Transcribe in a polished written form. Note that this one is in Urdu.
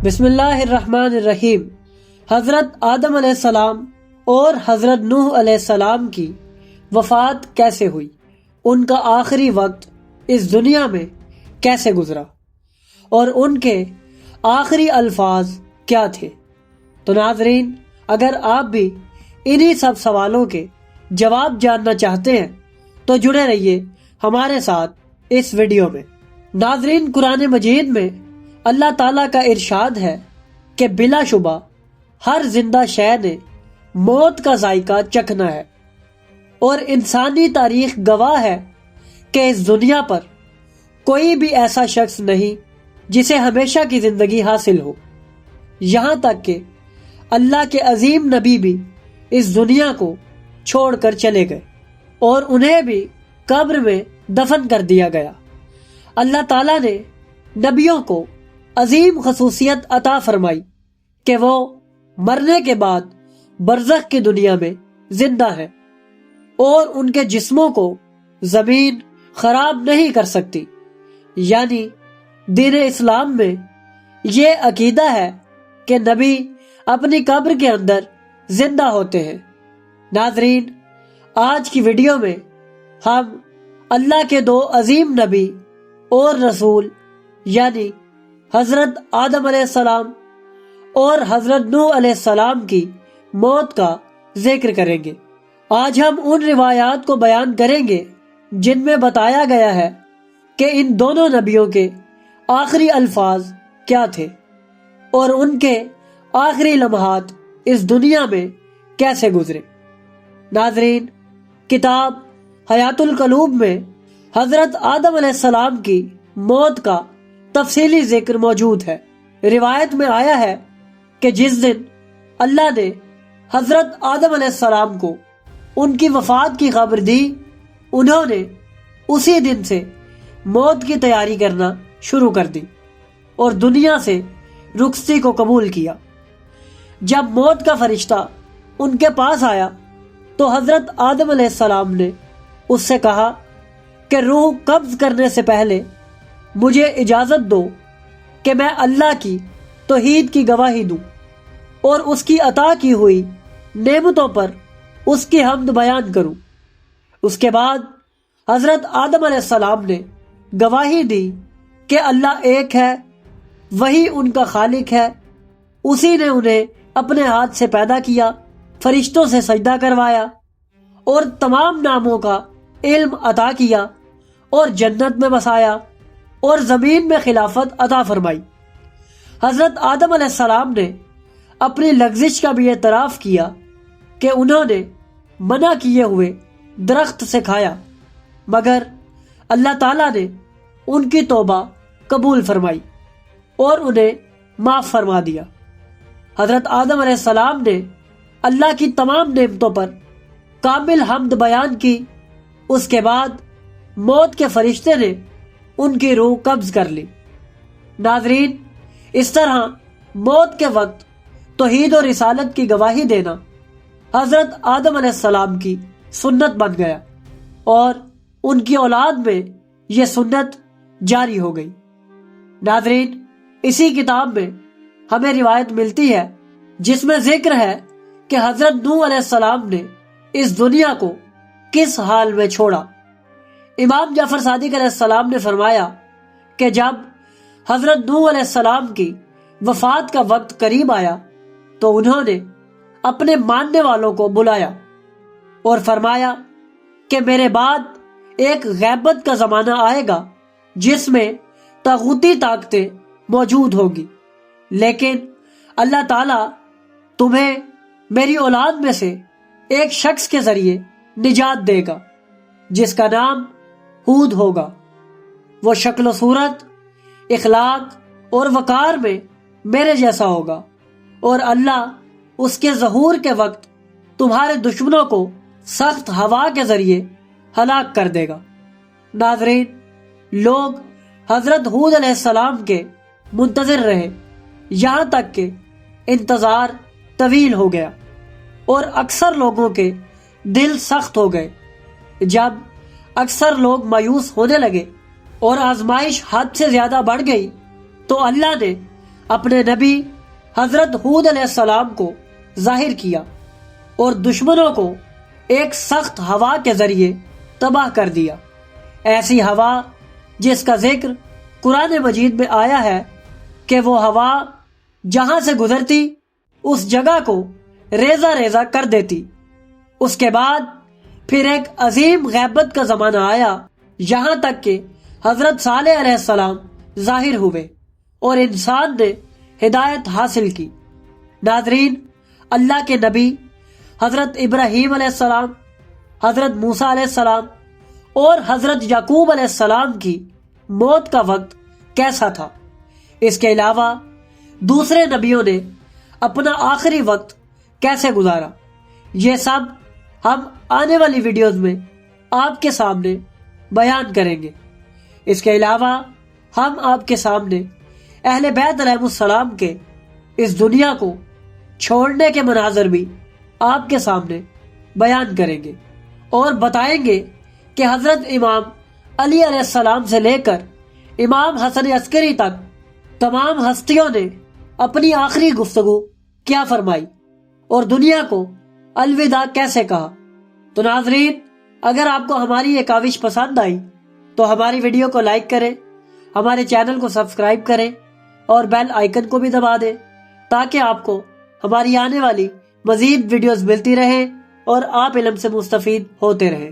بسم اللہ الرحمن الرحیم۔ حضرت آدم علیہ السلام اور حضرت نوح علیہ السلام کی وفات کیسے ہوئی، ان کا آخری وقت اس دنیا میں کیسے گزرا اور ان کے آخری الفاظ کیا تھے؟ تو ناظرین، اگر آپ بھی انہی سب سوالوں کے جواب جاننا چاہتے ہیں تو جڑے رہیے ہمارے ساتھ اس ویڈیو میں۔ ناظرین، قرآن مجید میں اللہ تعالیٰ کا ارشاد ہے کہ بلا شبہ ہر زندہ شے نے موت کا ذائقہ چکھنا ہے، اور انسانی تاریخ گواہ ہے کہ اس دنیا پر کوئی بھی ایسا شخص نہیں جسے ہمیشہ کی زندگی حاصل ہو، یہاں تک کہ اللہ کے عظیم نبی بھی اس دنیا کو چھوڑ کر چلے گئے اور انہیں بھی قبر میں دفن کر دیا گیا۔ اللہ تعالیٰ نے نبیوں کو عظیم خصوصیت عطا فرمائی کہ وہ مرنے کے بعد برزخ کی دنیا میں زندہ ہیں، اور ان کے جسموں کو زمین خراب نہیں کر سکتی۔ یعنی دین اسلام میں یہ عقیدہ ہے کہ نبی اپنی قبر کے اندر زندہ ہوتے ہیں۔ ناظرین، آج کی ویڈیو میں ہم اللہ کے دو عظیم نبی اور رسول یعنی حضرت آدم علیہ السلام اور حضرت نوح علیہ السلام کی موت کا ذکر کریں گے۔ آج ہم ان روایات کو بیان کریں گے جن میں بتایا گیا ہے کہ ان دونوں نبیوں کے آخری الفاظ کیا تھے اور ان کے آخری لمحات اس دنیا میں کیسے گزرے۔ ناظرین، کتاب حیات القلوب میں حضرت آدم علیہ السلام کی موت کا تفصیلی ذکر موجود ہے۔ روایت میں آیا ہے کہ جس دن اللہ نے حضرت آدم علیہ السلام کو ان کی وفات کی خبر دی، انہوں نے اسی دن سے موت کی تیاری کرنا شروع کر دی اور دنیا سے رخصتی کو قبول کیا۔ جب موت کا فرشتہ ان کے پاس آیا تو حضرت آدم علیہ السلام نے اس سے کہا کہ روح قبض کرنے سے پہلے مجھے اجازت دو کہ میں اللہ کی توحید کی گواہی دوں اور اس کی عطا کی ہوئی نعمتوں پر اس کی حمد بیان کروں۔ اس کے بعد حضرت آدم علیہ السلام نے گواہی دی کہ اللہ ایک ہے، وہی ان کا خالق ہے، اسی نے انہیں اپنے ہاتھ سے پیدا کیا، فرشتوں سے سجدہ کروایا اور تمام ناموں کا علم عطا کیا اور جنت میں بسایا اور زمین میں خلافت عطا فرمائی۔ حضرت آدم علیہ السلام نے اپنی لغزش کا بھی اعتراف کیا کہ انہوں نے منع کیے ہوئے درخت سے کھایا، مگر اللہ تعالیٰ نے ان کی توبہ قبول فرمائی اور انہیں معاف فرما دیا۔ حضرت آدم علیہ السلام نے اللہ کی تمام نعمتوں پر کامل حمد بیان کی۔ اس کے بعد موت کے فرشتے نے ان کی روح قبض کر لی۔ ناظرین، اس طرح موت کے وقت توحید و رسالت کی گواہی دینا حضرت آدم علیہ السلام کی سنت بن گیا اور ان کی اولاد میں یہ سنت جاری ہو گئی۔ ناظرین، اسی کتاب میں ہمیں روایت ملتی ہے جس میں ذکر ہے کہ حضرت نوح علیہ السلام نے اس دنیا کو کس حال میں چھوڑا۔ امام جعفر صادق علیہ السلام نے فرمایا کہ جب حضرت نوح علیہ السلام کی وفات کا وقت قریب آیا تو انہوں نے اپنے ماننے والوں کو بلایا اور فرمایا کہ میرے بعد ایک غیبت کا زمانہ آئے گا جس میں طاغوتی طاقتیں موجود ہوگی، لیکن اللہ تعالیٰ تمہیں میری اولاد میں سے ایک شخص کے ذریعے نجات دے گا جس کا نام ہود ہوگا۔ وہ شکل و صورت، اخلاق اور وقار میں میرے جیسا ہوگا، اور اللہ اس کے ظہور کے وقت تمہارے دشمنوں کو سخت ہوا کے ذریعے ہلاک کر دے گا۔ ناظرین، لوگ حضرت ہود علیہ السلام کے منتظر رہے، یہاں تک کہ انتظار طویل ہو گیا اور اکثر لوگوں کے دل سخت ہو گئے۔ جب اکثر لوگ مایوس ہونے لگے اور آزمائش حد سے زیادہ بڑھ گئی تو اللہ نے اپنے نبی حضرت ہود علیہ السلام کو ظاہر کیا اور دشمنوں کو ایک سخت ہوا کے ذریعے تباہ کر دیا۔ ایسی ہوا جس کا ذکر قرآن مجید میں آیا ہے کہ وہ ہوا جہاں سے گزرتی اس جگہ کو ریزہ ریزہ کر دیتی۔ اس کے بعد پھر ایک عظیم غیبت کا زمانہ آیا، یہاں تک کہ حضرت صالح علیہ السلام ظاہر ہوئے اور انسان نے ہدایت حاصل کی۔ ناظرین، اللہ کے نبی حضرت ابراہیم علیہ السلام، حضرت موسیٰ علیہ السلام اور حضرت یعقوب علیہ السلام کی موت کا وقت کیسا تھا؟ اس کے علاوہ دوسرے نبیوں نے اپنا آخری وقت کیسے گزارا؟ یہ سب ہم آنے والی ویڈیوز میں آپ کے سامنے بیان کریں گے۔ اس کے علاوہ ہم آپ کے سامنے اہل بیت علیہ السلام کے اس دنیا کو چھوڑنے کے مناظر بھی آپ کے سامنے بیان کریں گے اور بتائیں گے کہ حضرت امام علی علیہ السلام سے لے کر امام حسن عسکری تک تمام ہستیوں نے اپنی آخری گفتگو کیا فرمائی اور دنیا کو الوداع کیسے کہا۔ تو ناظرین، اگر آپ کو ہماری یہ کاوش پسند آئی تو ہماری ویڈیو کو لائک کریں، ہمارے چینل کو سبسکرائب کریں اور بیل آئیکن کو بھی دبا دیں تاکہ آپ کو ہماری آنے والی مزید ویڈیوز ملتی رہیں اور آپ علم سے مستفید ہوتے رہیں۔